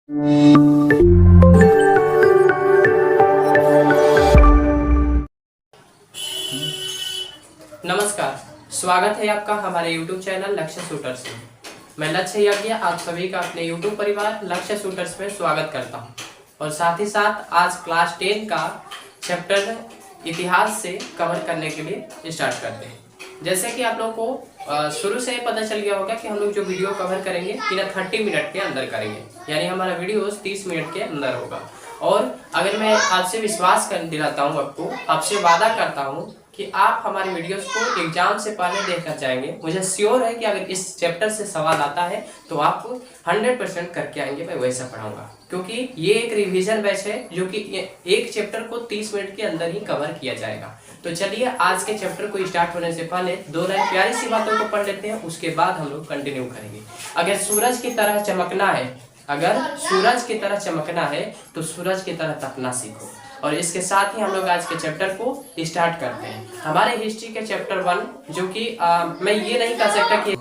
नमस्कार, स्वागत है आपका हमारे YouTube चैनल लक्ष्य शूटर्स में। मैं लक्ष्य यज्ञ आप सभी का अपने YouTube परिवार लक्ष्य शूटर्स में स्वागत करता हूं और साथ ही साथ आज क्लास 10 का चैप्टर इतिहास से कवर करने के लिए स्टार्ट करते हैं। जैसे कि आप लोग को शुरू से पता चल गया होगा कि हम लोग जो वीडियो कवर करेंगे बिना 30 मिनट के अंदर करेंगे, यानी हमारा वीडियो 30 मिनट के अंदर होगा। और अगर मैं आपसे विश्वास कर दिलाता हूँ, आपसे वादा करता हूँ कि आप हमारे वीडियोस को एग्जाम से पहले देखना चाहेंगे। मुझे श्योर है कि अगर इस चैप्टर से सवाल आता है तो आप 100% करके आएंगे। मैं वैसा पढ़ाऊंगा क्योंकि ये एक रिवीजन बैच है जो कि एक चैप्टर को 30 मिनट के अंदर ही कवर किया जाएगा। तो चलिए आज के चैप्टर को स्टार्ट होने से पहले दो लाइन प्यारी सी बातों को पढ़ लेते हैं, उसके बाद हम लोग कंटिन्यू करेंगे। अगर सूरज की तरह चमकना है तो सूरज की तरह तपना सीखो। और इसके साथ ही हम लोग आज के चैप्टर को स्टार्ट करते हैं। हमारे हिस्ट्री के चैप्टर 1 जो कि मैं ये नहीं कह सकता कि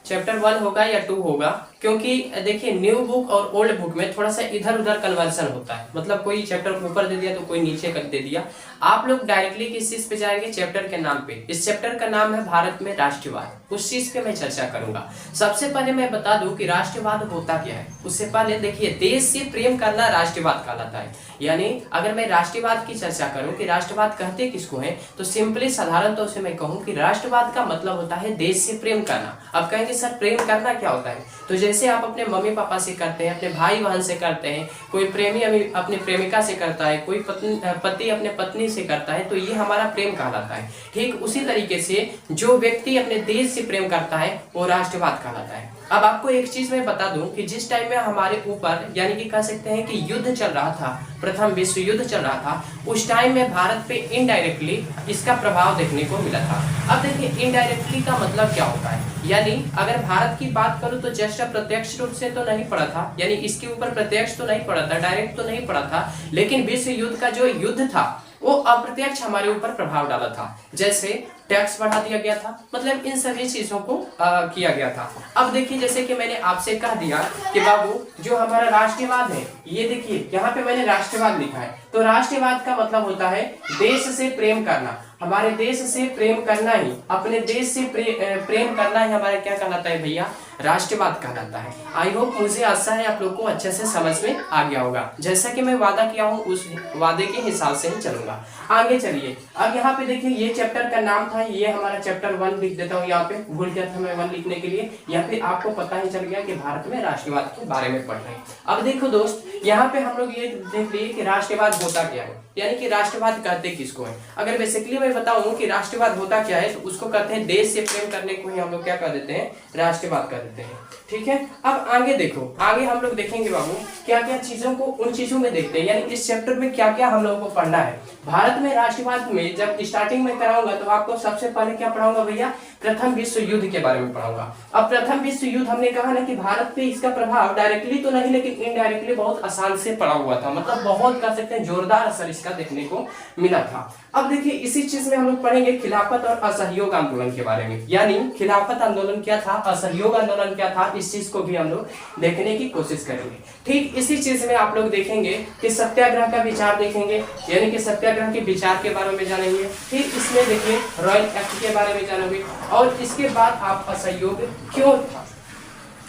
चैप्टर 1 होगा या 2 होगा, क्योंकि देखिए न्यू बुक और ओल्ड बुक में थोड़ा सा इधर उधर कन्वर्सन होता है। मतलब कोई चैप्टर ऊपर दे दिया तो कोई नीचे कर दे दिया। आप लोग डायरेक्टली किस चीज पे जाएंगे? चैप्टर के नाम पे। इस चैप्टर का नाम है भारत में राष्ट्रवाद। उस चीज पे मैं चर्चा करूंगा। सबसे पहले मैं बता दूं कि राष्ट्रवाद होता क्या है। उससे पहले देखिए, देश से प्रेम करना राष्ट्रवाद कहलाता है। यानी अगर मैं राष्ट्रवाद की चर्चा करूं कि राष्ट्रवाद कहते किसको है, तो सिंपली साधारण तौर से मैं कहूं कि राष्ट्रवाद का मतलब होता है देश से प्रेम करना। अब कहेंगे सर प्रेम करना क्या होता है? तो जैसे आप अपने मम्मी पापा से करते हैं, अपने भाई बहन से करते हैं, कोई प्रेमी अपनी प्रेमिका से करता है, कोई पति अपने पत्नी से करता है, तो ये हमारा प्रेम कहलाता है। ठीक उसी तरीके से जो व्यक्ति अपने देश से प्रेम करता है वो राष्ट्रवाद कहलाता है। अब आपको एक चीज मैं बता दूं कि जिस टाइम में हमारे ऊपर यानी कि कह सकते हैं कि युद्ध चल रहा था, प्रथम विश्व युद्ध चल रहा था, उस टाइम में भारत पे इनडायरेक्टली इसका प्रभाव देखने को मिला था। अब देखिए इनडायरेक्टली का मतलब क्या होता है, यानी अगर भारत की बात करूं तो जस्ट प्रत्यक्ष रूप से तो नहीं पड़ा था, यानी इसके ऊपर प्रत्यक्ष तो नहीं पड़ा था, डायरेक्ट तो नहीं पड़ा था, लेकिन विश्व युद्ध का जो युद्ध था वो अप्रत्यक्ष हमारे ऊपर प्रभाव डाला था। जैसे टैक्स बढ़ा दिया गया था, मतलब इन सभी चीजों को किया गया था। अब देखिए जैसे कि मैंने आपसे कह दिया कि बाबू जो हमारा राष्ट्रवाद है, ये देखिए यहाँ पे मैंने राष्ट्रवाद लिखा है, तो राष्ट्रवाद का मतलब होता है देश से प्रेम करना। हमारे देश से प्रेम करना ही, अपने देश से प्रेम करना ही हमारा क्या कहलाता है भैया? राष्ट्रवाद कहलाता है। आई होप, मुझे आशा है आप लोग को अच्छे से समझ में आ गया होगा। जैसा कि मैं वादा किया हूँ उस वादे के हिसाब से ही चलूंगा। आगे चलिए, अब यहाँ पे देखिए ये चैप्टर का नाम था, ये हमारा चैप्टर 1 लिख देता हूँ। यहाँ पे भूल गया था मैं 1 लिखने के लिए, या फिर आपको पता ही चल गया कि भारत में राष्ट्रवाद के बारे में पढ़ रहे हैं। अब देखो दोस्त, यहाँ पे हम लोग ये देख लिए कि राष्ट्रवाद होता क्या है, यानी कि राष्ट्रवाद कहते किसको है। अगर बेसिकली मैं बताऊं कि राष्ट्रवाद होता क्या है, तो उसको कहते हैं देश से प्रेम करने को ही हम लोग क्या कह देते हैं? राष्ट्रवाद कह देते हैं। ठीक है, अब आगे देखो, आगे हम लोग देखेंगे बाबू क्या क्या चीजों को, उन चीजों में देखते हैं, यानी इस चैप्टर में क्या क्या हम लोगों को पढ़ना है। भारत में राष्ट्रवाद में जब स्टार्टिंग में कराऊंगा तो आपको सबसे पहले क्या पढ़ाऊंगा भैया? प्रथम विश्व युद्ध के बारे में पढ़ाऊंगा। अब प्रथम विश्व युद्ध हमने कहा ना कि भारत पे इसका प्रभाव डायरेक्टली तो नहीं लेकिन इनडायरेक्टली बहुत आसान से पड़ा हुआ था, मतलब बहुत कह सकते हैं जोरदार असर इसका देखने को मिला था। अब देखिए इसी चीज में हम लोग पढ़ेंगे खिलाफत और असहयोग आंदोलन के बारे में, यानी खिलाफत आंदोलन क्या था, असहयोग आंदोलन क्या था, इस चीज को भी हम लोग देखने की कोशिश करेंगे। ठीक इसी चीज में आप लोग देखेंगे कि सत्याग्रह का विचार देखेंगे, यानी कि सत्याग्रह के विचार के बारे में जानेंगे। ठीक इसमें देखिए रॉयल एक्ट के बारे में जानेंगे, और इसके बाद आप असहयोग क्यों था,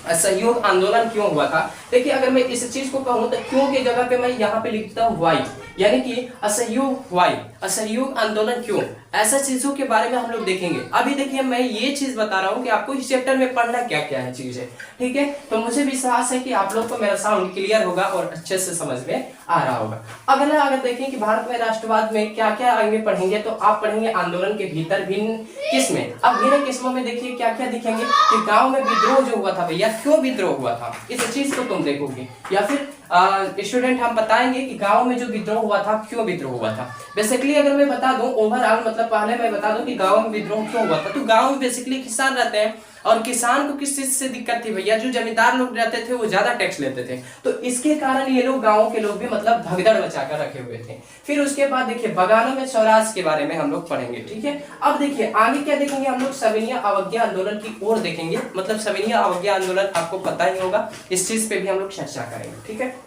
असहयोग आंदोलन क्यों हुआ था। देखिए अगर मैं इस चीज को कहूं तो क्यों की जगह पे मैं यहाँ पे लिखता हूँ वाई, यानी कि असहयोग वाई, असहयोग आंदोलन क्यों, ऐसा चीजों के बारे में हम लोग देखेंगे। अभी देखिए मैं ये चीज बता रहा हूँ कि आपको इस चैप्टर में पढ़ना क्या क्या है चीजें। ठीक है, तो मुझे विश्वास है कि आप लोग को मेरा साउंड क्लियर होगा और अच्छे से समझ में आ रहा होगा। अगर देखें कि भारत में राष्ट्रवाद में क्या क्या आगे पढ़ेंगे, तो आप पढ़ेंगे आंदोलन के भीतर भिन्न किस्में। अब भिन्न किस्मों में देखिए क्या क्या दिखेंगे कि गाँव में विद्रोह जो हुआ था भैया, क्यों विद्रोह हुआ था, इस चीज को तुम देखोगे, या फिर स्टूडेंट हम बताएंगे कि गांव में जो विद्रोह हुआ था क्यों विद्रोह हुआ था। बेसिकली अगर मैं बता दूं ओवरऑल मतलब मतलब पहले मैं बता दूं कि गाँव में विद्रोह क्यों हुआ था। तो गाँव में बेसिकली किसान रहते हैं और किसान को किस चीज से दिक्कत थी भैया, जो जमींदार लोग रहते थे वो ज्यादा टैक्स लेते थे, तो इसके कारण ये लोग गाँव के लोग भी मतलब भगदड़ मचा कर रखे हुए थे। फिर उसके बाद देखिए बगानों में स्वराज के बारे में हम लोग पढ़ेंगे, ठीक है। अब देखिए आगे क्या देखेंगे हम लोग, सविनय अवज्ञा आंदोलन की ओर देखेंगे। मतलब सविनय अवज्ञा आंदोलन आपको पता ही होगा, इस चीज पे भी हम लोग चर्चा करेंगे, ठीक है।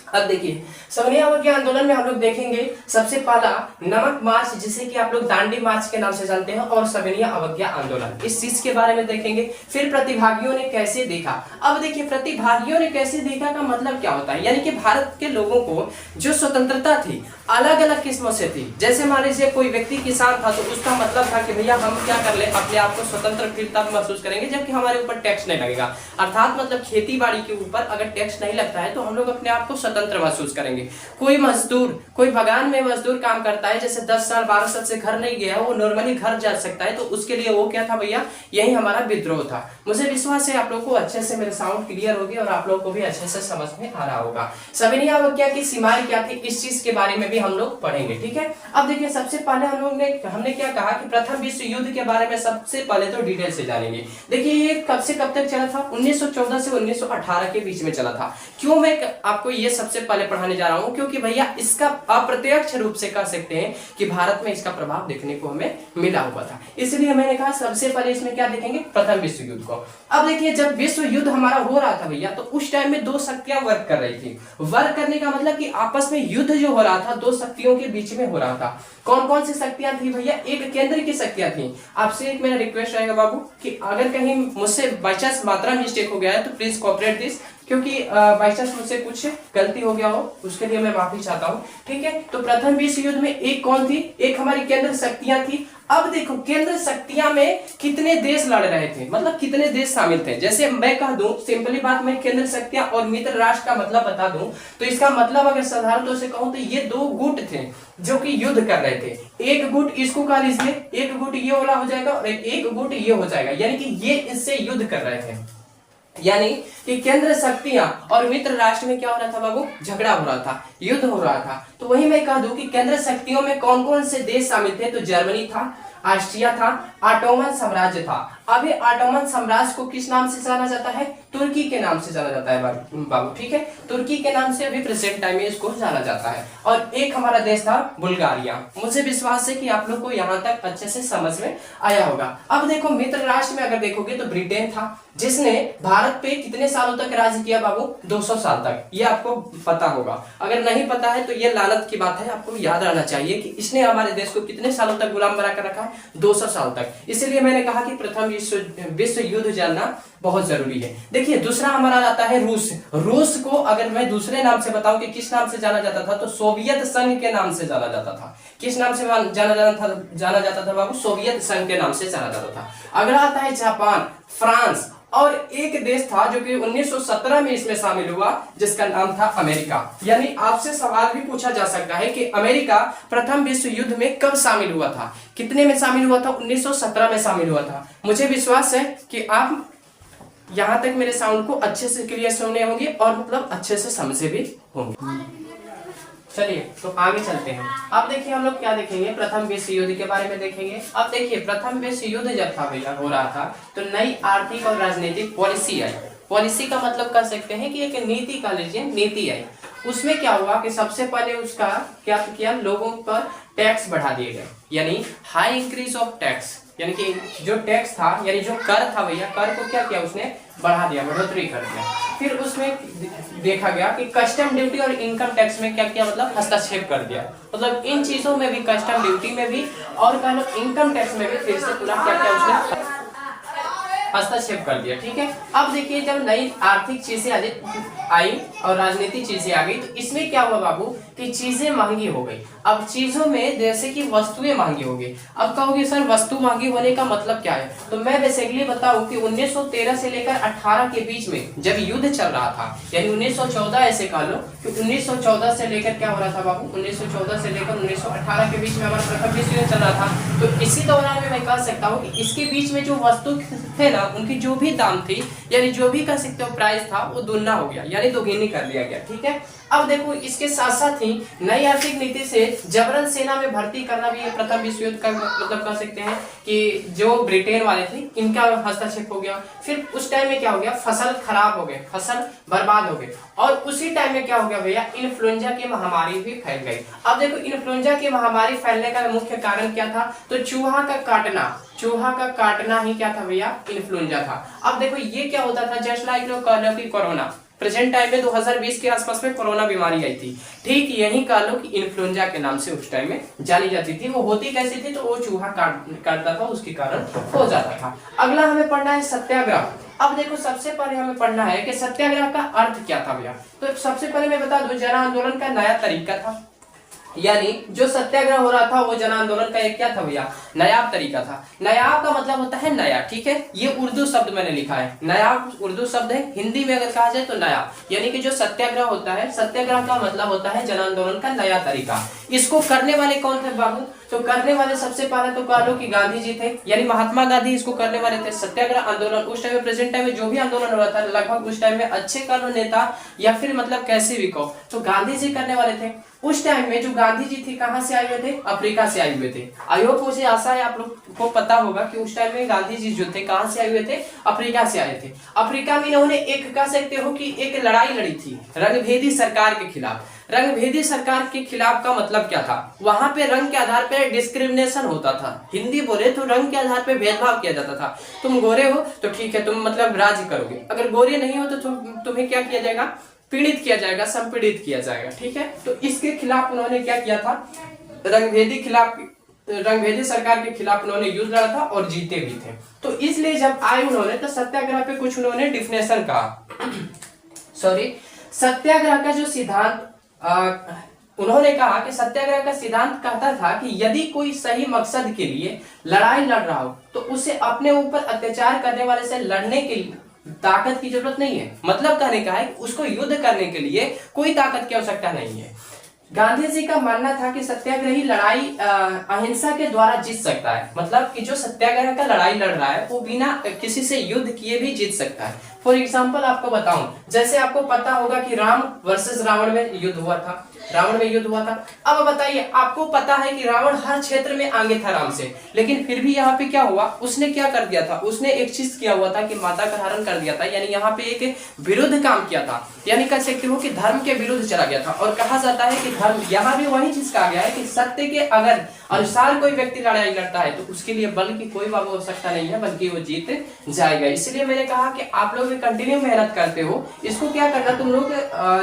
अब देखिए सविनय अवज्ञा आंदोलन में हम लोग देखेंगे सबसे पहला नमक मार्च, जिसे कि आप लोग दांडी मार्च के नाम से जानते हैं, और सविनय अवज्ञा आंदोलन, इस चीज के बारे में देखेंगे। फिर प्रतिभागियों ने कैसे देखा। अब देखिए प्रतिभागियों ने कैसे देखा का मतलब क्या होता है, यानी कि भारत के लोगों को जो स्वतंत्रता थी अलग अलग किस्मों से थी। जैसे मान लीजिए कोई व्यक्ति किसान था तो उसका मतलब था कि भैया हम क्या कर ले, अपने आप को स्वतंत्रता महसूस करेंगे जबकि हमारे ऊपर टैक्स नहीं लगेगा। अर्थात मतलब खेती बाड़ी के ऊपर अगर टैक्स नहीं लगता है तो हम लोग अपने आप को स्वतंत्र महसूस करेंगे। कोई मजदूर, कोई बगान में मजदूर काम करता है, जैसे 10 साल 12 साल से घर नहीं गया, वो नॉर्मली घर जा सकता है, तो उसके लिए वो क्या था भैया, यही हमारा विद्रोह था। मुझे विश्वास है आप लोग को अच्छे से मेरे साउंड क्लियर होगी और आप लोग को भी अच्छे से समझ में आ रहा होगा। सविनय अवज्ञा की सीमाएं क्या थी, इस चीज के बारे में भी हम लोग पढ़ेंगे, ठीक है। अब देखिए सबसे पहले हमने क्या कहा कि प्रथम विश्व युद्ध के बारे में सबसे पहले तो डिटेल से जानेंगे। देखिए ये कब से कब तक चला था, 1914 से 1918 के बीच में चला था। क्यों मैं आपको ये सबसे पहले पढ़ाने जा रहा हूं, क्योंकि भैया इसका अप्रत्यक्ष रूप से कह सकते हैं कि भारत में इसका प्रभाव देखने को हमें मिला हुआ था, इसलिए मैंने कहा सबसे पहले इसमें क्या देखेंगे, प्रथम विश्व युद्ध को। अब देखिए जब विश्व युद्ध हमारा हो रहा था भैया, तो उस टाइम में दो शक्तियां वर्क कर रही थी। वर्क करने का मतलब कि आपस में युद्ध जो हो रहा था दो शक्तियों के बीच में हो रहा था। कौन कौन सी शक्तियां थी भैया, एक केंद्र की शक्तियां थी। आपसे एक मेरा रिक्वेस्ट रहेगा बाबू कि अगर कहीं मुझसे बाय चांस मात्रा मिस्टेक हो गया है तो प्लीज कोऑपरेट दिस, क्योंकि बाय चांस मुझसे कुछ गलती हो गया हो उसके लिए मैं माफी चाहता हूँ, ठीक है। तो प्रथम विश्व युद्ध में एक कौन थी, एक हमारी केंद्र शक्तियां थी। अब देखो केंद्र शक्तियां में कितने देश लड़ रहे थे, मतलब कितने देश शामिल थे। जैसे मैं कह दूं सिंपली बात, मैं केंद्र शक्तियां और मित्र राष्ट्र का मतलब बता दूं तो इसका मतलब अगर साधारण तौर से कहूं तो ये दो गुट थे जो कि युद्ध कर रहे थे। एक गुट इसको कह लीजिए, एक गुट ये वाला हो जाएगा और एक गुट ये हो जाएगा, यानी कि ये इससे युद्ध कर रहे थे। यानी कि केंद्र शक्तियां और मित्र राष्ट्र में क्या हो रहा था बाबू, झगड़ा हो रहा था, युद्ध हो रहा था। तो वही मैं कह दूं कि केंद्र शक्तियों में कौन कौन से देश शामिल थे, तो जर्मनी था, ऑस्ट्रिया था, ऑटोमन साम्राज्य था। अभी ऑटोमन साम्राज्य को किस नाम से जाना जाता है, तुर्की के नाम से जाना जाता है बाबू, ठीक है। तुर्की के नाम से अभी प्रेजेंट टाइम में इसको जाना जाता है। और एक हमारा देश था बुल्गारिया। मुझे विश्वास है कि आप लोग को यहाँ तक अच्छे से समझ में आया होगा। अब देखो मित्र राष्ट्र में अगर देखोगे तो ब्रिटेन था, जिसने भारत पे कितने सालों तक राज्य किया बाबू, 200 साल तक, ये आपको पता होगा। अगर नहीं पता है तो ये लानत की बात है, आपको याद रहना चाहिए कि इसने हमारे देश को कितने सालों तक गुलाम बना कर रखा है, 200 साल तक। इसलिए मैंने कहा कि प्रथम विश्व युद्ध जानना बहुत जरूरी है। देखिए दूसरा हमारा आता है रूस। रूस को अगर मैं दूसरे नाम से बताऊं कि किस नाम से जाना जाता था, तो सोवियत संघ के नाम से जाना जाता था। किस नाम से जाना जाता था बाबू, सोवियत संघ के नाम से जाना जाता था। अगला आता है जापान, फ्रांस, और एक देश था जो कि 1917 में इसमें शामिल हुआ, जिसका नाम था अमेरिका। यानी आपसे सवाल भी पूछा जा सकता है कि अमेरिका प्रथम विश्व युद्ध में कब शामिल हुआ था, कितने में शामिल हुआ था, 1917 में शामिल हुआ था। मुझे विश्वास है कि आप यहाँ तक मेरे साउंड को अच्छे से क्लियर सुने होंगे और मतलब अच्छे से समझे भी होंगे। चलिए तो आगे चलते हैं। अब देखिए हम लोग क्या देखेंगे, प्रथम विश्व युद्ध के बारे में देखेंगे। अब देखिए प्रथम विश्व युद्ध जब था भैया हो रहा था तो नई आर्थिक और राजनीतिक पॉलिसी आई। पॉलिसी का मतलब कर सकते हैं कि एक नीति का लीजिए, नीति आई। उसमें क्या हुआ कि सबसे पहले उसका क्या किया, लोगों पर टैक्स बढ़ा दिए गए, यानी हाई इंक्रीज ऑफ टैक्स, यानी कि जो टैक्स था यानी जो कर था भैया, कर को क्या किया उसने, बढ़ा दिया, बढ़ोतरी कर दिया। फिर उसमें देखा गया कि कस्टम ड्यूटी और इनकम टैक्स में क्या किया, मतलब हस्तक्षेप कर दिया। मतलब इन चीजों में भी, कस्टम ड्यूटी में भी और कह लो इनकम टैक्स में भी फिर से पूरा क्या किया उसने, हस्तक्षेप कर दिया, ठीक है। अब देखिए जब नई आर्थिक चीजें आई और राजनीतिक चीजें आ गई तो इसमें क्या हुआ बाबू कि चीजें महंगी हो गई। अब चीजों में जैसे कि वस्तुएं महंगी हो गई। अब कहोगे सर वस्तु महंगी होने का मतलब क्या है, तो मैं बेसिकली बताऊं कि 1913 से लेकर 18 के बीच में जब युद्ध चल रहा था, यानी 1914 ऐसे कह लो कि 1914 से लेकर क्या हो रहा था बाबू, 1914 से लेकर 1918 के बीच में हमारा प्रथम विश्व युद्ध चल रहा था। तो इसी दौरान में मैं कह सकता हूँ कि इसके बीच में जो वस्तु थे ना ना उनकी जो भी दाम थी यानी जो भी कह सकते हो प्राइस था वो दुगना हो गया यानी दोगुनी कर दिया गया। ठीक है, अब देखो इसके साथ साथ ही नई आर्थिक नीति से जबरन सेना में भर्ती करना भी प्रथम विश्व युद्ध का मतलब कह सकते हैं कि जो ब्रिटेन वाले थे इनका हस्तक्षेप हो गया। फिर उस टाइम में क्या हो गया, फसल खराब हो गए, फसल बर्बाद हो गए। और उसी टाइम में क्या हो गया भैया, इन्फ्लुएंजा की महामारी भी फैल गई। अब देखो इन्फ्लुएंजा की महामारी फैलने का मुख्य कारण क्या था, तो चूहा का काटना ही क्या था भैया, इन्फ्लुएंजा था। अब देखो ये क्या होता था, just like corona, present time में 2020 के आसपास में कोरोना बीमारी आई थी, ठीक यही कह लो कि इन्फ्लुएंजा के नाम से उस टाइम में जानी जाती थी। वो होती कैसी थी, तो वो चूहा काटता था, उसके कारण हो जाता था। अगला हमें पढ़ना है सत्याग्रह। अब देखो सबसे पहले हमें पढ़ना है कि सत्याग्रह का अर्थ क्या था भैया। तो सबसे पहले मैं बता दूं, जन आंदोलन का नया तरीका था, यानी जो सत्याग्रह हो रहा था वो जन आंदोलन का एक क्या था भैया, नायाब तरीका था। नायाब का मतलब होता है नया, ठीक है, ये उर्दू शब्द मैंने लिखा है, नायाब उर्दू शब्द है, हिंदी में अगर कहा जाए तो नया, यानी कि जो सत्याग्रह होता है, सत्याग्रह का मतलब होता है जन आंदोलन का नया तरीका। इसको करने वाले कौन थे बाबू, तो करने वाले सबसे पहले तो कह लो कि गांधी जी थे, यानी महात्मा गांधी इसको करने वाले थे। सत्याग्रह आंदोलन उस टाइम में, प्रेजेंट टाइम में जो भी आंदोलन हो रहा था लगभग उस टाइम में अच्छे कह लो नेता या फिर मतलब कैसे भी कहो, तो गांधी जी करने वाले थे। उस टाइम में जो गांधी जी थे कहां से आए हुए थे, अफ्रीका से आए हुए थे। आई होप, मुझे आशा है आप लोग को पता होगा कि उस टाइम में गांधी जी जो थे कहां से आए हुए थे, अफ्रीका से आए थे। अफ्रीका में इन्होंने एक कह सकते हो कि एक लड़ाई लड़ी थी रंगभेदी सरकार के खिलाफ। रंगभेदी सरकार के खिलाफ का मतलब क्या था, वहां पे रंग के आधार पर डिस्क्रिमिनेशन होता था। हिंदी बोले तो रंग के आधार पर भेदभाव किया जाता था। तुम गोरे हो तो ठीक है, तुम मतलब राज्य करोगे, अगर गोरे नहीं हो तो तुम्हें क्या किया जाएगा, पीड़ित किया जाएगा, संपीड़ित किया जाएगा। ठीक है, तो इसके खिलाफ उन्होंने क्या किया था, रंगभेदी सरकार के खिलाफ उन्होंने युद्ध लड़ा था और जीते भी थे। तो इसलिए जब आए उन्होंने तो सत्याग्रह पे कुछ उन्होंने डिफिनेशन कहा सॉरी, सत्याग्रह का जो सिद्धांत उन्होंने कहा कि सत्याग्रह का सिद्धांत कहता था कि यदि कोई सही मकसद के लिए लड़ाई लड़ रहा हो तो उसे अपने ऊपर अत्याचार करने वाले से लड़ने के लिए ताकत की जरूरत नहीं है। मतलब कहने का है उसको युद्ध करने के लिए कोई ताकत की आवश्यकता नहीं है। गांधी जी का मानना था कि सत्याग्रही लड़ाई अहिंसा के द्वारा जीत सकता है। मतलब कि जो सत्याग्रह का लड़ाई लड़ रहा है वो बिना किसी से युद्ध किए भी जीत सकता है। फॉर एग्जाम्पल आपको बताऊं, जैसे आपको पता होगा कि राम वर्सेस रावण में युद्ध हुआ था, अब बताइए, आपको पता है कि रावण हर क्षेत्र में आगे था राम से, लेकिन फिर भी यहाँ पे क्या हुआ, उसने क्या कर दिया था, उसने एक चीज किया हुआ था कि माता का हरण कर दिया था, यानी यहाँ पे एक विरुद्ध काम किया था, यानी कह सकते हो कि धर्म के विरुद्ध चला गया था। और कहा जाता है कि धर्म, यहाँ भी वही चीज कहा गया है कि सत्य के अगर अनुसार कोई व्यक्ति लड़ाई लड़ता है तो उसके लिए बल की कोई आवश्यकता नहीं है, बल्कि वो जीत जाएगा। इसलिए मैंने कहा कि आप लोग कंटिन्यू मेहनत करते हो, इसको क्या करना तुम लोग,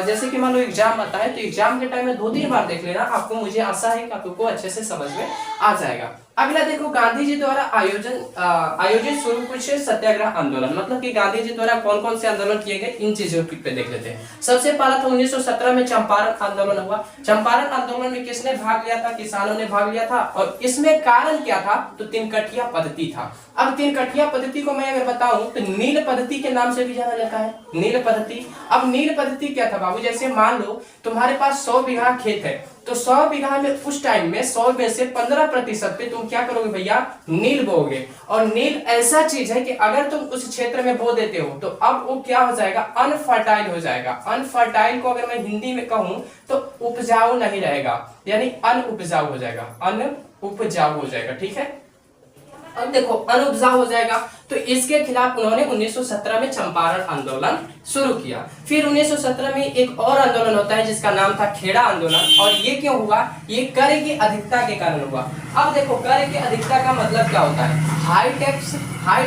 जैसे कि मान लो एग्जाम आता है तो एग्जाम के टाइम में 2-3 बार देख लेना, आपको मुझे आशा है कि आपको अच्छे से समझ में आ जाएगा। अगला देखो, गांधी जी द्वारा आयोजित शुरू कुछ सत्याग्रह आंदोलन, मतलब कि गांधी जी द्वारा कौन कौन से आंदोलन किए गए इन चीजों पे देख लेते हैं। सबसे पहला था 1917 में चंपारण आंदोलन हुआ। चंपारण आंदोलन में किसने भाग लिया था, किसानों ने भाग लिया था। और इसमें कारण क्या था, तो तिनकठिया पद्धति था। अब तिनकठिया पद्धति को मैं अगर बताऊं तो नील पद्धति के नाम से भी जाना जाता है, नील पद्धति। अब नील पद्धति क्या था बाबू, जैसे मान लो तुम्हारे पास 100 बीघा खेत है, तो 100 बीघा में उस टाइम में 100 में से 15% पे तुम क्या करोगे भैया, नील बोओगे। और नील ऐसा चीज है कि अगर तुम उस क्षेत्र में बो देते हो तो अब वो क्या हो जाएगा, अनफर्टाइल हो जाएगा। अनफर्टाइल को अगर मैं हिंदी में कहूं तो उपजाऊ नहीं रहेगा, यानी अनउपजाऊ हो जाएगा, अनउपजाऊ हो जाएगा। ठीक है, अब देखो अनउपजाऊ हो जाएगा, तो इसके खिलाफ उन्होंने 1917 में चंपारण आंदोलन शुरू किया। फिर 1917 में एक और आंदोलन होता है जिसका नाम था खेड़ा आंदोलन। और ये क्यों हुआ, ये कर की अधिकता के कारण हुआ। अब देखो कर की अधिकता का मतलब क्या होता है, हाई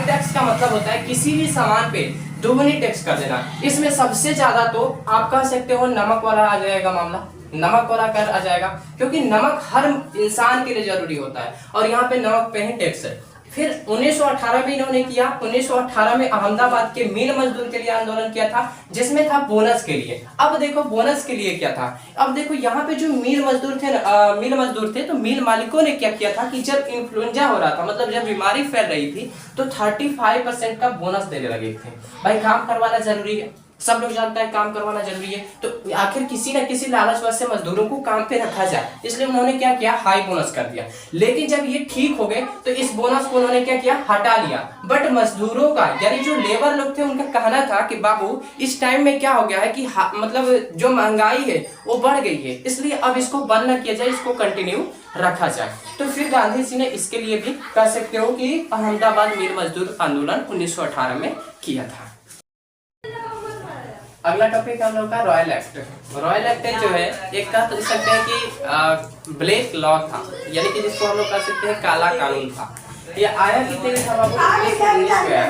टैक्स का मतलब होता है किसी भी सामान पे दोगुनी टैक्स कर देना। इसमें सबसे ज्यादा तो आप कह सकते हो नमक वाला आ जाएगा मामला, नमक वाला कर आ जाएगा, क्योंकि नमक हर इंसान के लिए जरूरी होता है और यहाँ पे नमक पे ही टैक्स है। फिर 1918 में इन्होंने किया, 1918 में अहमदाबाद के मिल मजदूर के लिए आंदोलन किया था, जिसमें था बोनस के लिए। अब देखो बोनस के लिए क्या था, अब देखो यहाँ पे जो मिल मजदूर थे तो मिल मालिकों ने क्या किया था कि जब इन्फ्लुएंजा हो रहा था, मतलब जब बीमारी फैल रही थी, तो 35% का बोनस देने लगे थे। भाई काम करवाना जरूरी है, सब लोग जानता है काम करवाना जरूरी है, तो आखिर किसी न किसी लालचवश से मजदूरों को काम पे रखा जाए, इसलिए उन्होंने क्या किया, हाई बोनस कर दिया। लेकिन जब ये ठीक हो गए तो इस बोनस को उन्होंने क्या किया, हटा लिया। बट मजदूरों का यानी जो लेबर लोग थे उनका कहना था कि बाबू इस टाइम में क्या हो गया है कि मतलब जो महंगाई है वो बढ़ गई है, इसलिए अब इसको बंद न किया जाए, इसको कंटिन्यू रखा जाए। तो फिर गांधी जी ने इसके लिए भी कह सकते हो कि अहमदाबाद मिल मजदूर आंदोलन 1918 में किया था। अगला टॉपिक हम लोग का रॉयल एक्ट। रॉयल एक्ट जो है एक कह सकते हैं कि ब्लैक लॉ था, यानी कि जिसको हम लोग कह सकते हैं काला कानून था। ये आया कितने में था बाबू, 1919 में आया।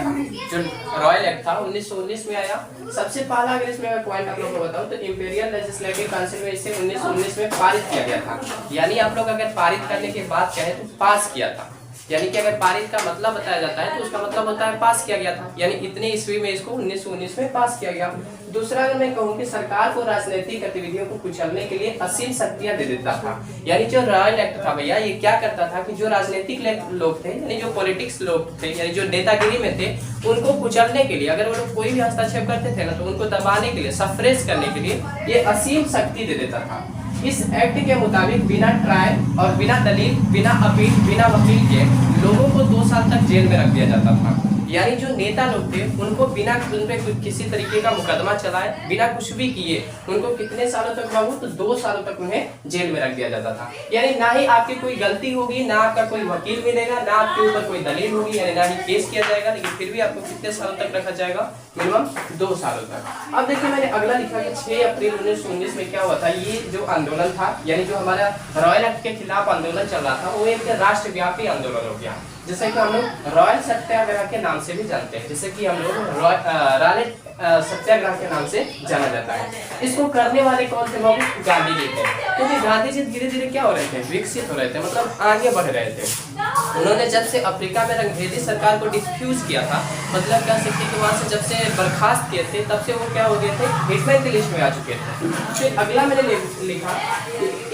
जो रॉयल एक्ट था 1919 में आया। सबसे पहला अगर इसमें मैं पॉइंट आप लोग को बताऊं तो इंपीरियल लेजिस्लेटिव काउंसिल में इसे 1919 में पारित किया गया था। यानी आप लोग अगर पारित करने की बात कहें तो पास किया था, यानी कि अगर पारित का मतलब बताया जाता है तो उसका मतलब होता है पास किया गया था, यानी इतने ईस्वी में इसको 1919 में पास किया गया। दूसरा अगर मैं कहूँ कि सरकार को राजनीतिक गतिविधियों को कुचलने के लिए असीम शक्तियां दे देता था। यानी जो रॉयल एक्ट था भैया ये क्या करता था कि जो राजनीतिक लोग थे, यानी जो पॉलिटिक्स लोग थे, यानी जो नेतागिरी में थे, उनको कुचलने के लिए अगर वो लोग कोई भी हस्तक्षेप करते थे ना तो उनको दबाने के लिए, सफ्रेश करने के लिए ये असीम शक्ति दे देता था। इस एक्ट के मुताबिक बिना ट्रायल और बिना दलील, बिना अपील, बिना वकील के लोगों को 2 साल तक जेल में रख दिया जाता था। यानी जो नेता लोग थे उनको बिना उन पे किसी तरीके का मुकदमा चलाए, बिना कुछ भी किए उनको कितने सालों तक बाबू, तो 2 सालों तक उन्हें जेल में रख दिया जाता था। यानी ना ही आपकी कोई गलती होगी, ना आपका कोई वकील मिलेगा, ना आपके ऊपर कोई दलील होगी, यानी ना ही केस किया जाएगा, लेकिन फिर भी आपको कितने सालों तक रखा जाएगा, मिनिमम 2 सालों तक। अब देखिए मैंने अगला लिखा कि 6 अप्रैल 1919 में क्या हुआ था। ये जो आंदोलन था, यानी जो हमारा रॉयल एक्ट के खिलाफ आंदोलन चल रहा था, वो एक राष्ट्रव्यापी आंदोलन हो गया, जैसे कि हम लोग रॉयल सत्याग्रह के नाम से भी जानते हैं, जैसे कि हम लोग रॉयल सत्याग्रह के नाम से जाना जाता है। इसको करने वाले कौन थे बाबू, गांधी जी थे। क्योंकि गांधी जी धीरे धीरे क्या हो रहे थे, विकसित हो रहे थे, मतलब आगे बढ़ रहे थे। उन्होंने जब से अफ्रीका में रंगभेदी सरकार को डिफ्यूज किया था, मतलब कह सकते हैं कि वहां से जब से बर्खास्त किए थे तब से वो क्या हो गए थे, हिटलर की लिस्ट में आ चुके थे। फिर अगला मैंने लिखा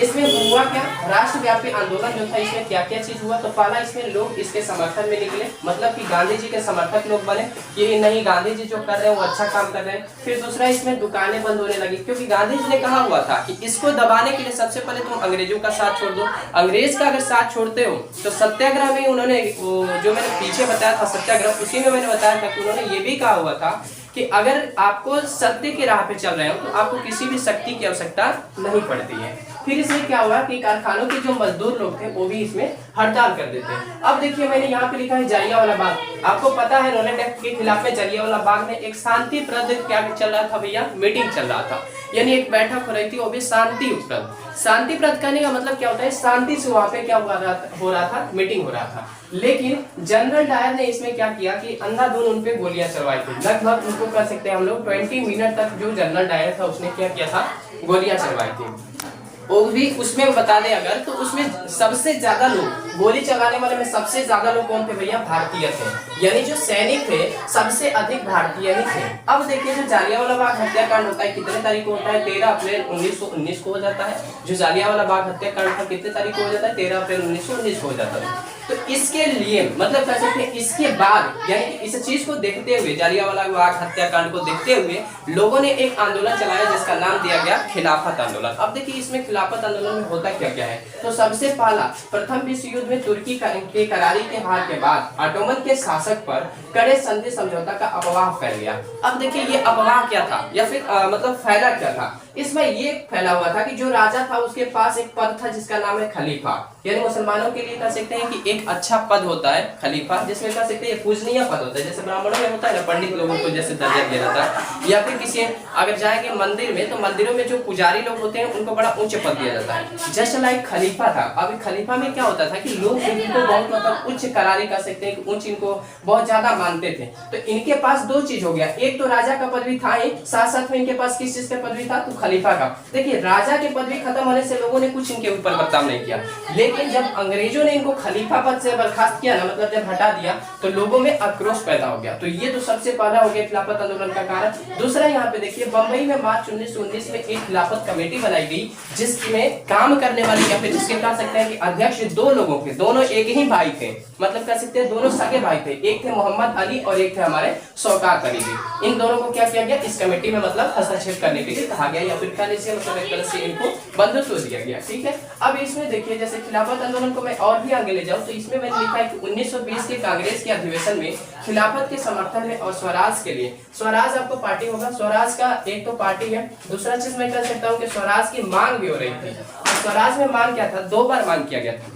इसमें हुआ क्या, राष्ट्रव्यापी आंदोलन जो था इसमें क्या क्या चीज हुआ। तो पहला इसमें लोग इसके समर्थन में निकले, मतलब कि गांधी जी के समर्थक लोग बने कि नहीं गांधी जी जो कर रहे हैं वो अच्छा काम कर रहे हैं। फिर दूसरा इसमें दुकानें बंद होने लगी, क्योंकि गांधी जी ने कहा हुआ था कि इसको दबाने के लिए सबसे पहले तुम अंग्रेजों का साथ छोड़ दो। अंग्रेज का अगर साथ छोड़ते हो तो सत्याग्रह में उन्होंने वो जो मैंने पीछे बताया था सत्याग्रह, उसी में मैंने बताया था कि उन्होंने ये भी कहा हुआ था कि अगर आपको सत्य की राह पे चल रहे हो तो आपको किसी भी शक्ति की आवश्यकता नहीं पड़ती है। फिर इसमें क्या हुआ कि कारखानों के जो मजदूर लोग थे वो भी इसमें हड़ताल कर देते हैं। अब देखिए मैंने यहाँ पे लिखा है जलियांवाला बाग। आपको पता है रॉलेट एक्ट के खिलाफ में जलियांवाला बाग में एक शांतिप्रद क्या चल रहा था भैया, मीटिंग चल रहा था, यानी एक बैठक हो रही थी, वो भी शांतिप्रद। शांतिप्रद कहने का मतलब क्या होता है, शांति से वहाँ पे क्या हो रहा था, मीटिंग हो रहा था। लेकिन जनरल डायर ने इसमें क्या किया कि अंधाधुंध उन पे गोलियां चलवाई थी। लगभग उनको कह सकते हैं हम लोग 20 मिनट तक जो जनरल डायर था उसने क्या किया था, गोलियां चलवाई थी। वो भी उसमें बता दें अगर तो उसमें सबसे ज्यादा लोग गोली चलाने वाले में सबसे ज्यादा लोग कौन थे भैया, भारतीय थे, यानी जो सैनिक थे सबसे अधिक भारतीय ही थे। अब देखिए जो जालियांवाला बाग हत्याकांड होता है कितने तारीख को होता है, 13 अप्रैल 1919 को हो जाता है। जो जालियांवाला बाग हत्याकांड था कितने तारीख को हो जाता है, 13 अप्रैल 1919 को हो जाता है। तो इसके लिए मतलब कह सकते हैं इसके बाद यानी कि इस चीज को देखते हुए, जालियांवाला बाग हत्याकांड को देखते हुए लोगों ने एक आंदोलन चलाया जिसका नाम दिया गया खिलाफत आंदोलन। अब देखिए इसमें खिलाफत आंदोलन में होता क्या क्या है। तो सबसे पहला प्रथम विश्व युद्ध में तुर्की के करारी के हार के बाद ऑटोमन के शासक पर कड़े संधि समझौता का अफवाह फैल गया। अब देखिए ये अफवाह क्या था या फिर मतलब फैला क्या था, इसमें ये फैला हुआ था कि जो राजा था उसके पास एक पद था जिसका नाम है खलीफा, यानी मुसलमानों के लिए कह सकते हैं कि एक अच्छा पद होता है खलीफा, जिसमें कह सकते हैं पूजनीय पद होता है। जैसे ब्राह्मणों में होता है ना, पंडित लोगों को जैसे दर्जा दिया जाता है, या फिर किसी अगर जाएंगे मंदिर में तो मंदिरों में जो पुजारी लोग होते हैं उनको बड़ा उच्च पद दिया जाता है। जस्ट लाइक खलीफा था। अब खलीफा में क्या होता था कि लोग इनको बहुत मतलब उच्च करारी कह सकते हैं कि उच्च इनको बहुत ज्यादा मानते थे। तो इनके पास दो चीज हो गया, एक तो राजा का पद भी था ही, साथ साथ में इनके पास किस चीज का पद भी था, तो खलीफा का। देखिए राजा के पद भी खत्म होने से लोगों ने कुछ इनके ऊपर बर्ताव नहीं किया, लेकिन जब अंग्रेजों ने इनको खलीफा पद से बर्खास्त किया ना, मतलब जब हटा दिया तो लोगों में आक्रोश पैदा हो गया। तो ये तो सबसे पहला हो गया खिलाफत आंदोलन का कारण। दूसरा यहाँ पे देखिए, बंबई में मार्च 1919 में एक खिलाफत कमेटी बनाई गई, जिसमें काम करने वाले या फिर जिसके कह सकते हैं कि अध्यक्ष दो लोगों के, दोनों एक ही भाई थे, मतलब कह सकते हैं दोनों सगे भाई थे। एक थे मोहम्मद अली और एक थे हमारे शौकत अली। इन दोनों को क्या किया गया, इस कमेटी में मतलब हस्तक्षेप करने के लिए कहा गया, या फिर कह लीजिए मतलब एक तरह से इनको बंधुत्व दिया गया। ठीक है, अब इसमें देखिए जैसे खिलाफत आंदोलन को मैं और भी आगे ले जाऊं तो इसमें मैंने लिखा है कि 1920 के कांग्रेस के अधिवेशन में खिलाफत के समर्थन में और स्वराज के लिए, स्वराज आपको पार्टी होगा, स्वराज का एक तो पार्टी है, दूसरा चीज मैं कह सकता हूँ कि स्वराज की मांग भी हो रही थी। और स्वराज में मांग क्या था, 2 बार मांग किया गया था।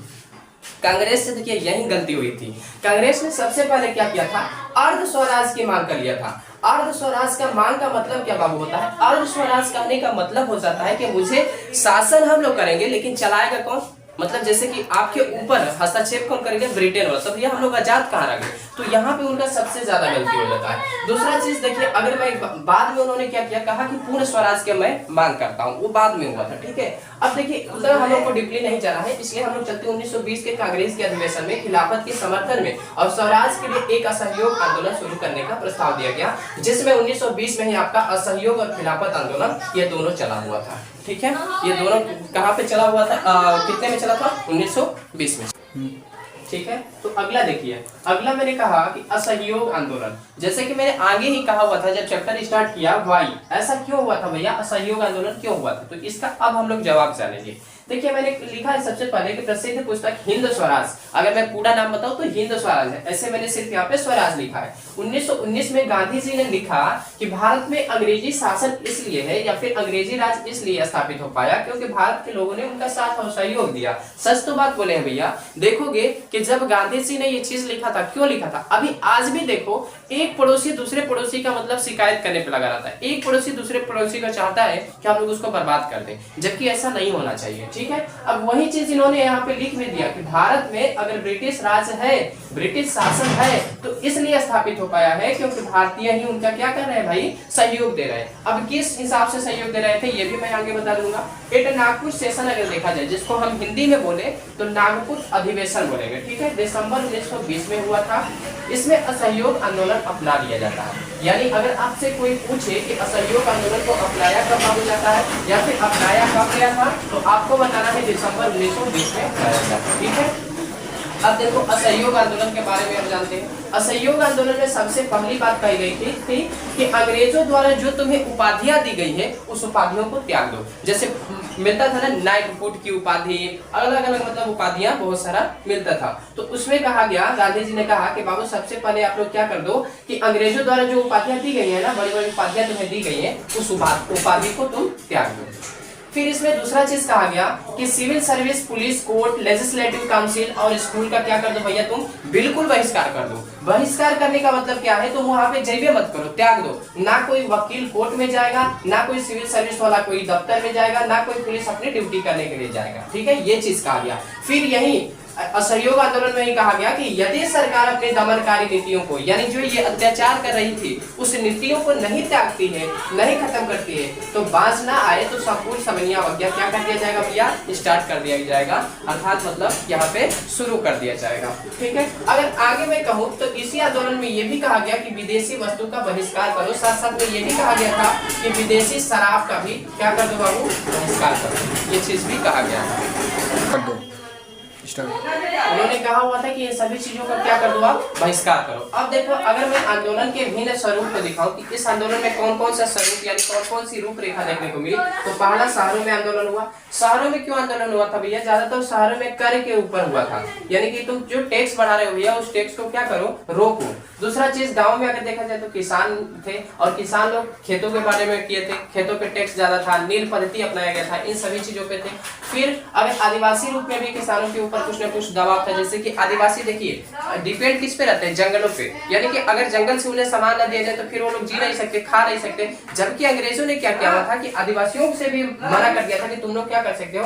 कांग्रेस से देखिए यही गलती हुई थी, कांग्रेस ने सबसे पहले क्या किया था, अर्ध स्वराज की मांग कर लिया था। अर्ध स्वराज का मांग का मतलब क्या बाबू होता है, अर्ध स्वराज कहने का मतलब हो जाता है कि मुझे शासन हम लोग करेंगे लेकिन चलाएगा कौन, मतलब जैसे कि आपके ऊपर हस्तक्षेप कौन करेंगे, ब्रिटेन वाला, तब ये हम लोग आजाद कहाँ रह गए, तो यहाँ पे उनका सबसे ज्यादा गलती हो जाता है। दूसरा चीज देखिए, अगर मैं बाद में उन्होंने क्या किया, कहा कि पूर्ण स्वराज के मैं मांग करता हूँ, वो बाद में हुआ था। ठीक है, अब देखिए उतना हम लोग को डीपली नहीं जाना है, इसलिए हम लोग चलते 1920 के कांग्रेस के अधिवेशन में खिलाफत के समर्थन में और स्वराज के लिए एक असहयोग आंदोलन शुरू करने का प्रस्ताव दिया गया, जिसमें 1920 में ही आपका असहयोग और खिलाफत आंदोलन ये दोनों चला हुआ था। ठीक है, ये दोनों कहाँ पे चला हुआ था, कितने में चला था, 1920 में। ठीक है, तो अगला देखिए, अगला मैंने कहा कि असहयोग आंदोलन, जैसे कि मैंने आगे ही कहा हुआ था जब चैप्टर स्टार्ट किया, वाई ऐसा क्यों हुआ था भैया, असहयोग आंदोलन क्यों हुआ था, तो इसका अब हम लोग जवाब जानेंगे। देखिए मैंने लिखा है सबसे पहले कि प्रसिद्ध पुस्तक हिंद स्वराज, अगर मैं पूरा नाम बताऊं तो हिंद स्वराज है, ऐसे मैंने सिर्फ यहाँ पे स्वराज लिखा है। 1919 में गांधी जी ने लिखा कि भारत में अंग्रेजी शासन इसलिए है या फिर अंग्रेजी राज इसलिए स्थापित हो पाया क्योंकि भारत के लोगों ने उनका साथ और सहयोग दिया। सच तो बात बोले हैं भैया, देखोगे कि जब गांधी जी ने ये चीज लिखा था, क्यों लिखा था, अभी आज भी देखो एक पड़ोसी दूसरे पड़ोसी का मतलब शिकायत करने पे लगा रहता है, एक पड़ोसी दूसरे पड़ोसी का चाहता है कि हम लोग उसको बर्बाद कर दें, जबकि ऐसा नहीं होना चाहिए। ठीक है, अब वही चीज इन्होंने यहाँ पे लिख भी दिया कि भारत में अगर ब्रिटिश राज है, ब्रिटिश शासन है, तो इसलिए स्थापित हो पाया है क्योंकि भारतीय ही उनका क्या कर रहे हैं भाई, सहयोग दे रहे हैं। अब किस हिसाब से सहयोग दे रहे थे ये भी मैं आगे बता दूंगा। एक नागपुर सेशन अगर देखा जाए, जिसको हम हिंदी में बोले तो नागपुर अधिवेशन बोलेंगे। ठीक है, दिसंबर 1920 में हुआ था। इसमें असहयोग आंदोलन अपना लिया जाता है, यानी अगर आपसे कोई पूछे कि असहयोग आंदोलन को अपनाया कब लागू जाता है या फिर अपनाया कब गया था, तो आपको बताना है दिसंबर 1920 में अपनाया जाता। ठीक है, अब देखो असहयोग आंदोलन के बारे में हम जानते हैं। असहयोग आंदोलन में सबसे पहली बात कही गई थी कि अंग्रेजों द्वारा जो तुम्हें उपाधियां दी गई है उस उपाधियों को त्याग दो। जैसे मिलता था ना नाइटहुड की उपाधि, अलग अलग मतलब उपाधियां बहुत सारा मिलता था, तो उसमें कहा गया, गांधी जी ने कहा कि बाबू सबसे पहले आप लोग क्या कर दो कि अंग्रेजों द्वारा जो उपाधियां दी गई है ना, बड़ी बड़ी उपाधियां तुम्हें दी गई है, उस उपाधि को तुम त्याग दो। फिर इसमें दूसरा चीज कहा गया कि civil service, police, court, legislative council और स्कूल का क्या कर दो भैया, तुम बिल्कुल बहिष्कार कर दो। बहिष्कार करने का मतलब क्या है, तुम वहां पे जइबे मत करो, त्याग दो। ना कोई वकील कोर्ट में जाएगा, ना कोई सिविल सर्विस वाला कोई दफ्तर में जाएगा, ना कोई पुलिस अपनी ड्यूटी करने के लिए जाएगा। ठीक है, ये चीज कहा गया। फिर यही असहयोग आंदोलन में ही कहा गया कि यदि सरकार अपने दमनकारी नीतियों को, यानी जो ये अत्याचार कर रही थी उस नीतियों को नहीं त्यागती है, नहीं खत्म करती है, तो बाज ना आए तो संपूर्ण समनिया वज्ञा क्या कर दिया जाएगा भैया, स्टार्ट कर दिया जाएगा, अर्थात मतलब यहाँ पे शुरू कर दिया जाएगा। ठीक है, अगर आगे मैं कहूँ तो इसी आंदोलन में ये भी कहा गया कि विदेशी वस्तु का बहिष्कार करो, साथ साथ में ये भी कहा गया था कि विदेशी शराब का भी क्या कर दो बाबू, बहिष्कार करो, ये चीज भी कहा गया। उन्होंने कहा हुआ था कि ये सभी चीजों का क्या कर दो आप, बहिष्कार करो। अब देखो अगर मैं आंदोलन के भिन्न स्वरूप को दिखाऊं कि इस आंदोलन में कौन कौन सा स्वरूप यानी कौन कौन सी रूपरेखा देखने को मिली, तो पहला शहरों में आंदोलन हुआ। शहरों में क्यों आंदोलन हुआ था भैया, ज्यादातर शहरों में कर के ऊपर हुआ था, यानी कि तुम जो टैक्स बढ़ा रहे हो भैया उस टैक्स को क्या करो, रोको। दूसरा चीज गाँव में अगर देखा जाए तो किसान थे और किसान लोग खेतों के बारे में किए थे, खेतों पे टैक्स ज्यादा था, नील पद्धति अपनाया गया था, इन सभी चीजों पे थे। फिर अगर आदिवासी रूप में भी किसानों के ऊपर कुछ न कुछ दबाव था, जैसे कि आदिवासी देखिए डिपेंड किस पे रहते हैं, जंगलों पे, यानी कि अगर जंगल से उन्हें सामान न दिया जाए तो फिर वो लोग जी नहीं सकते, खा नहीं सकते। जबकि अंग्रेजों ने क्या किया था कि आदिवासियों से भी मना कर दिया था कि तुम लोग क्या कर सकते हो,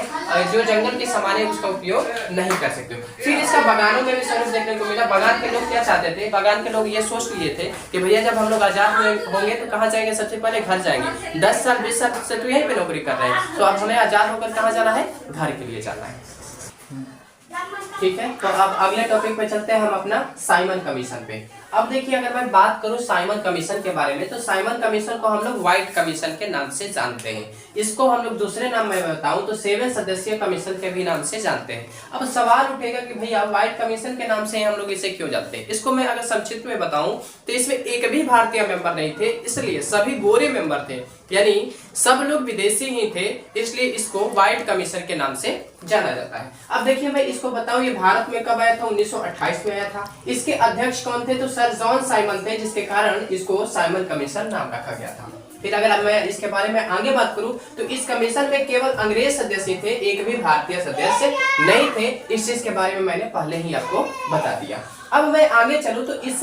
जो जंगल के सामान है उसका उपयोग नहीं कर सकते हो। फिर इसका बगानों में भी स्वरूप देखने को मिला। बगान के लोग क्या चाहते थे, बगान के लोग ये सोच लिए थे कि भैया जब हम लोग आजाद होंगे तो कहाँ जाएंगे, सबसे पहले घर जाएंगे। 10 साल 20 साल से तो यहीं पे नौकरी कर रहे हैं, तो अब हमें आजाद होकर कहाँ जाना है, घर के लिए जाना है। ठीक है, तो अब अगले टॉपिक पे चलते हैं हम अपना साइमन कमीशन पे। अब देखिए अगर मैं बात करूं साइमन कमीशन के बारे में, तो साइमन कमीशन को हम लोग व्हाइट कमीशन के नाम से जानते हैं। इसको हम लोग दूसरे नाम में बताऊं तो 7 सदस्यीय कमीशन के भी नाम से जानते हैं। अब सवाल उठेगा कि भैया व्हाइट कमीशन के नाम से हम लोग इसे क्यों जानते हैं। इसको मैं अगर संक्षिप्त में बताऊं तो इसमें एक भी भारतीय मेंबर नहीं थे, इसलिए सभी गोरे मेंबर थे, यानी सब लोग विदेशी ही थे, इसलिए इसको व्हाइट कमीशन के नाम से जाना जाता है। अब देखिए मैं इसको बताऊं, ये भारत में कब आया था, 1928 में आया था। इसके अध्यक्ष कौन थे, तो सर जॉन साइमन थे, जिसके कारण इसको साइमन कमीशन नाम रखा गया था। फिर अगर मैं इसके बारे में आगे बात करूं तो इस कमीशन में केवल अंग्रेज सदस्य थे, एक भी भारतीय सदस्य नहीं थे। इस चीज के बारे में मैंने पहले ही आपको बता दिया। अब मैं आगे चलूं तो इस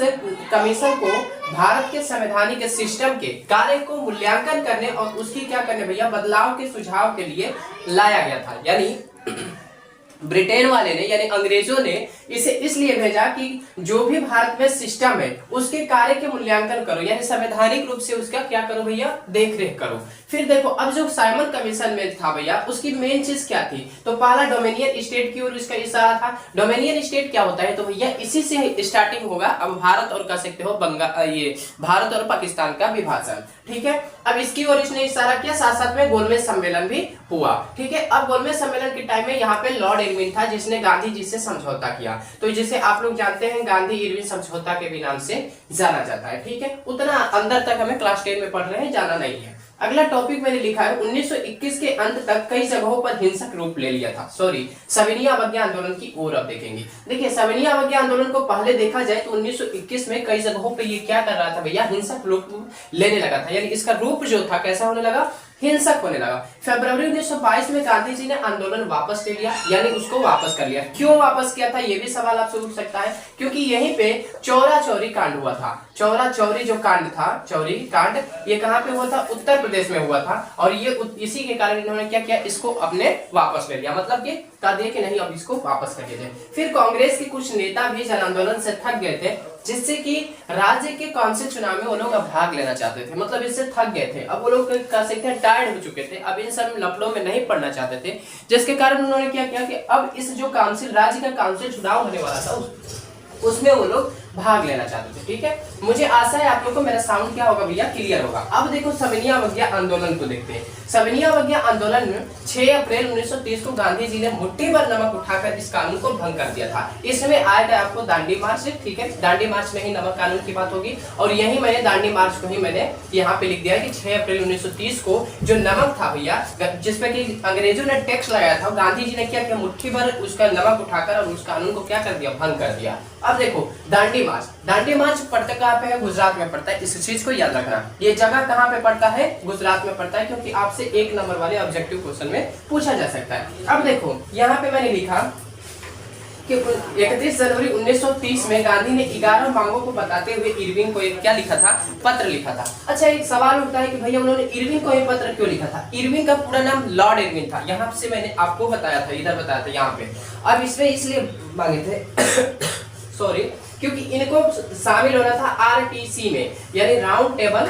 कमीशन को भारत के संवैधानिक सिस्टम के कार्य को मूल्यांकन करने और उसकी क्या करने भैया बदलाव के सुझाव के लिए लाया गया था। यानी ब्रिटेन वाले ने यानी अंग्रेजों ने इसे इसलिए भेजा कि जो भी भारत में सिस्टम है उसके कार्य के मूल्यांकन करो, यानी संवैधानिक रूप से उसका क्या करो भैया देख रेख करो। फिर देखो अब जो साइमन कमीशन में था भैया उसकी मेन चीज क्या थी, तो पहला डोमिनियन स्टेट की ओर इसका इशारा था। डोमिनियन स्टेट क्या होता है, तो भैया इसी से स्टार्टिंग होगा। अब भारत और कह सकते हो बंगाल, ये भारत और पाकिस्तान का विभाजन, ठीक है। अब इसकी ओर इसने इशारा किया, साथ साथ में गोलमेज सम्मेलन भी हुआ, ठीक है। अब गोलमेज सम्मेलन के टाइम में यहाँ पे लॉर्ड इरविन था, जिसने गांधी जी से समझौता किया, तो जिसे आप लोग जानते हैं गांधी इरविन समझौता के भी नाम से जाना जाता है, ठीक है। उतना अंदर तक हमें क्लास 10 में पढ़ रहे हैं, जाना नहीं है। अगला टॉपिक मैंने लिखा है 1921 के अंत तक कई जगहों पर हिंसक रूप ले लिया था। सविनय अवज्ञा आंदोलन की ओर अब देखेंगे। देखिए सविनय अवज्ञा आंदोलन को पहले देखा जाए तो 1921 में कई जगहों पे ये क्या कर रहा था भैया, हिंसक रूप लेने लगा था, यानी इसका रूप जो था कैसा होने लगा, हिंसक होने लगा। फरवरी 1922 में गांधी जी ने आंदोलन वापस ले लिया, यानी उसको वापस कर लिया। क्यों वापस किया था, ये भी सवाल आपसे उठ सकता है, क्योंकि यहीं पे चौरा चौरी कांड हुआ था। चौरा चौरी जो कांड था, चौरी कांड, ये कहाँ पे हुआ था, उत्तर प्रदेश में हुआ था, और ये इसी के कारण इन्होंने क्या किया, इसको अपने वापस ले लिया, मतलब कि कह दिया कि नहीं अब इसको वापस कर दिया। फिर कांग्रेस के कुछ नेता भी जन आंदोलन से थक गए थे, जिससे कि राज्य के काउंसिल चुनाव में वो लोग अब भाग लेना चाहते थे, मतलब इससे थक गए थे। अब वो लोग कह सकते हैं टायर्ड हो चुके थे, अब इन सब लफड़ों में नहीं पड़ना चाहते थे, जिसके कारण उन्होंने क्या किया कि अब इस जो काउंसिल, राज्य का काउंसिल चुनाव होने वाला था उसमें वो लोग भाग लेना चाहते थे, ठीक है। मुझे आशा है आप लोग को मेरा साउंड क्या होगा भैया, क्लियर होगा। अब देखो सविनय अवज्ञा आंदोलन को देखते हैं। सविनय अवज्ञा आंदोलन में 6 अप्रैल 1930 को गांधी जी ने मुट्ठी भर नमक उठाकर इस कानून को भंग कर दिया था। इसमें आएगा आपको दांडी मार्च, ठीक है, दांडी मार्च में ही नमक कानून की बात होगी, और यही मैंने दांडी मार्च को ही मैंने यहाँ पे लिख दिया है कि 6 अप्रैल 1930 को जो नमक था भैया, जिसपे कि अंग्रेजों ने टैक्स लगाया था, गांधी जी ने क्या किया, मुट्ठी भर उसका नमक उठाकर और उस कानून को क्या कर दिया, भंग कर दिया। अब देखो दांडी मार्च पड़ता कहाँ पे है, गुजरात में पड़ता है, इस चीज को याद रखना। ये जगह कहाँ पे पड़ता है, गुजरात में पड़ता है, क्योंकि आपसे 1 नंबर वाले ऑब्जेक्टिव क्वेश्चन में पूछा जा सकता है। अब देखो यहाँ पे मैंने लिखा कि 31 जनवरी 1930 में गांधी ने 11 मांगों को बताते हुए इरविन को एक क्या लिखा था, पत्र लिखा था। अच्छा एक सवाल उठता है कि भैया उन्होंने इरविन को ये पत्र क्यों लिखा था। इरविन का पूरा नाम लॉर्ड इरविन था, यहाँ से मैंने आपको बताया था, इधर बताया था यहाँ पे। अब इसमें इसलिए मांगे थे सॉरी, क्योंकि इनको शामिल होना था आरटीसी में, यानी राउंड टेबल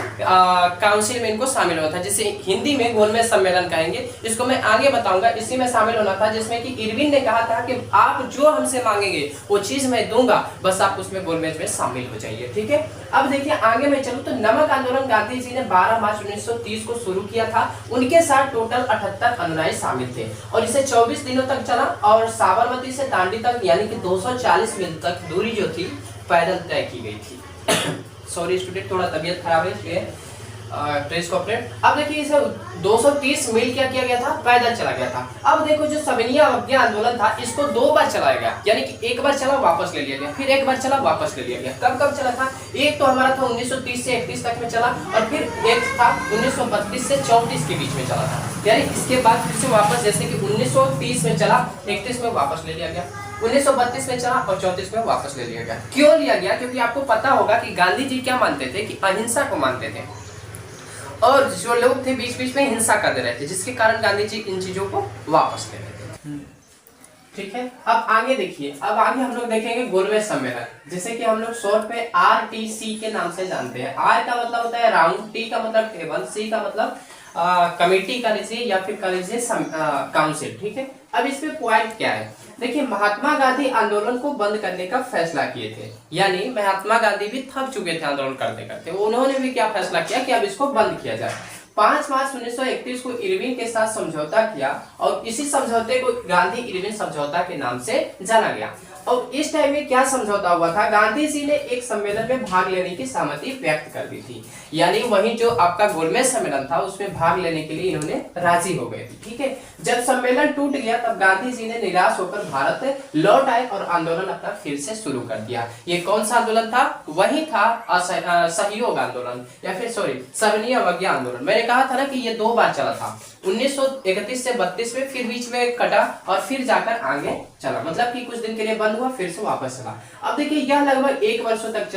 काउंसिल में इनको शामिल होना था, जिसे हिंदी में गोलमेज सम्मेलन कहेंगे। इसको मैं आगे बताऊंगा। इसी में शामिल होना था, जिसमें कि इरविन ने कहा था कि आप जो हमसे मांगेंगे वो चीज मैं दूंगा, बस आप उसमें गोलमेज में शामिल हो जाइए, ठीक है। अब देखिए आगे मैं चलूं तो नमक आंदोलन गांधी जी ने 12 मार्च 1930 को शुरू किया था। उनके साथ टोटल 78 अनुयायी शामिल थे, और इसे 24 दिनों तक चला, और साबरमती से दांडी तक यानी कि 240 मील तक दूरी जो थी पैदल तय की गई थी। सॉरी स्टूडेंट, थोड़ा तबीयत खराब है इसलिए प्रेस कॉपरेट। अब देखिए इसे 230 मील क्या किया गया था, पैदल चला गया था। अब देखो जो सविनय अवज्ञा आंदोलन था, इसको 2 बार चलाया गया, यानी कि एक बार चला वापस ले लिया गया, फिर एक बार चला वापस ले लिया गया। कब कब चला था, एक तो हमारा था 1930 से 31 तक में चला, और फिर एक था 1932 से 34 के बीच में चला था, यानी इसके बाद फिर से वापस, जैसे कि 1930 में चला, 31 में वापस ले लिया गया, 1932 में चला और 34 में वापस ले लिया गया। क्यों लिया गया, क्योंकि आपको पता होगा कि गांधी जी क्या मानते थे, कि अहिंसा को मानते थे, और जो लोग थे बीच बीच में हिंसा करते रहे थे, जिसके कारण गांधी जी इन चीजों को वापस ले रहे थे, ठीक है। अब आगे देखिए, अब आगे हम लोग देखेंगे गोलमेज सम्मेलन, जैसे कि हम लोग शॉर्ट पे आरटीसी के नाम से जानते हैं। आर का मतलब होता है राउंड, टी का मतलब टेबल, सी का मतलब कमेटी का लीजिए या फिर का लीजिए काउंसिल, ठीक है। अब इस पे पॉइंट क्या है, देखिए, महात्मा गांधी आंदोलन को बंद करने का फैसला किए थे, यानी महात्मा गांधी भी थक चुके थे आंदोलन करते करते, उन्होंने भी क्या फैसला किया कि अब इसको बंद किया जाए। 5 मार्च 1931 को इरविन के साथ समझौता किया और इसी समझौते को गांधी इरविन समझौता के नाम से जाना गया। और इस टाइम में क्या समझौता हुआ था, गांधी जी ने एक सम्मेलन में भाग लेने की सहमति व्यक्त कर दी थी, यानी वही जो आपका गोलमेज सम्मेलन था उसमें भाग लेने के लिए इन्होंने राजी हो गए थे। ठीक है, जब सम्मेलन टूट गया तब गांधी जी ने निराश होकर भारत लौट आए और आंदोलन अपना फिर से शुरू कर दिया। ये कौन सा आंदोलन था, वही था असहयोग आंदोलन या फिर सविनय अवज्ञा आंदोलन। मैंने कहा था ना कि ये 2 बार चला था, 1931 से 32 में, फिर बीच में कटा और फिर जाकर आगे चला, मतलब कि कुछ दिन के लिए बंद हुआ फिर से वापस चला। अब देखिए यह लगभग 1 वर्षों तक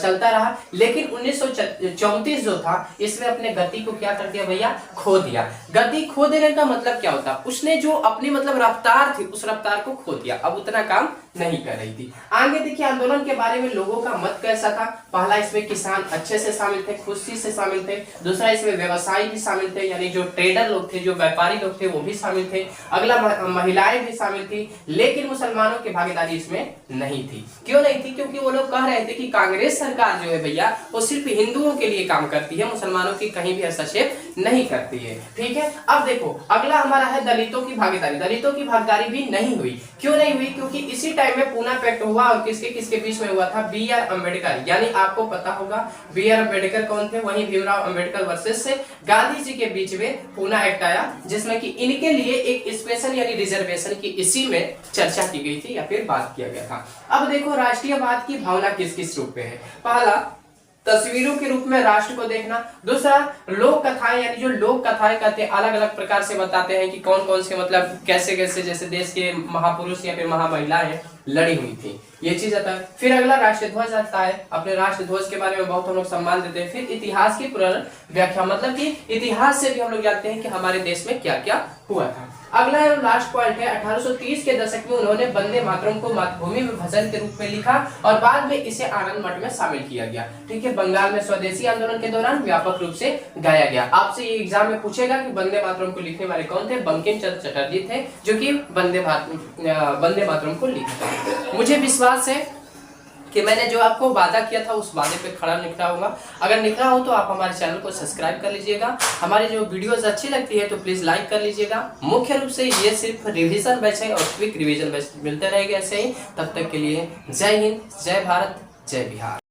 चलता रहा, लेकिन 1934 जो था इसमें अपने गति को क्या कर दिया भैया, खो दिया। गति खो देने का मतलब क्या होता, उसने जो अपनी मतलब रफ्तार थी उस रफ्तार को खो दिया, अब उतना काम नहीं कर रही थी। आगे देखिए आंदोलन के बारे में लोगों का मत कैसा था। पहला, इसमें किसान अच्छे से शामिल थे, खुशी से शामिल थे। दूसरा, इसमें व्यवसायी भी शामिल थे, यानी जो ट्रेडर लोग थे, जो व्यापारी लोग थे वो भी शामिल थे। अगला, महिलाएं भी शामिल थी, लेकिन मुसलमानों की भागीदारी इसमें नहीं थी। क्यों नहीं थी, क्योंकि वो लोग कह रहे थे कि कांग्रेस सरकार जो है भैया वो सिर्फ हिंदुओं के लिए काम करती है, मुसलमानों की कहीं भी हस्तक्षेप नहीं करती है। ठीक है, अब देखो अगला हमारा है दलितों की भागीदारी। दलितों की भागीदारी भी नहीं हुई। क्यों नहीं हुई, क्योंकि इसी टाइम में पूना पैक्ट हुआ और किसके किसके बीच में हुआ था, बी.आर. अम्बेडकर, यानी आपको पता होगा बी.आर. अम्बेडकर कौन थे, वही भीमराव अम्बेडकर वर्सेस से गांधी जी के बीच में पूना एक्ट आया, जिसमें कि इनके लिए एक स्पेशल यानी रिजर्वेशन की इसी में चर्चा की गई थी या फिर बात किया गया था। अब देखो राष्ट्रीयवाद की भावना किस किस रूप में है। पहला, तस्वीरों के रूप में राष्ट्र को देखना। दूसरा, लोक कथाएं, यानी जो लोक कथाएं कहते हैं अलग अलग प्रकार से बताते हैं कि कौन कौन से मतलब कैसे कैसे जैसे देश के महापुरुष या फिर महामहिलाएं लड़ी हुई थी, ये चीज आता है। फिर अगला राष्ट्र ध्वज आता है, अपने राष्ट्र ध्वज के बारे में बहुत हम लोग सम्मान देते हैं। फिर इतिहास की पुनर्व्याख्या, मतलब कि इतिहास से भी हम लोग जानते हैं कि हमारे देश में क्या क्या हुआ था। अगला लास्ट पॉइंट है 1830 के दशक में उन्होंने वंदे मातरम को मातृभूमि में भजन के रूप में लिखा और बाद में इसे आनंद मठ में शामिल किया गया। ठीक है, बंगाल में स्वदेशी आंदोलन के दौरान व्यापक रूप से गाया गया। आपसे ये एग्जाम में पूछेगा कि वंदे मातरम को लिखने वाले कौन थे, बंकिम चंद्र चटर्जी थे, जो कि वंदे मातरम को लिखा था। मुझे विश्वास है कि मैंने जो आपको वादा किया था उस वादे पे खड़ा निकला होगा। अगर निकला हो तो आप हमारे चैनल को सब्सक्राइब कर लीजिएगा। हमारी जो वीडियोस अच्छी लगती है तो प्लीज लाइक कर लीजिएगा। मुख्य रूप से ये सिर्फ रिवीजन बैच है और क्विक रिवीजन बैच मिलते रहेगा ऐसे ही। तब तक के लिए जय हिंद, जय भारत, जय बिहार।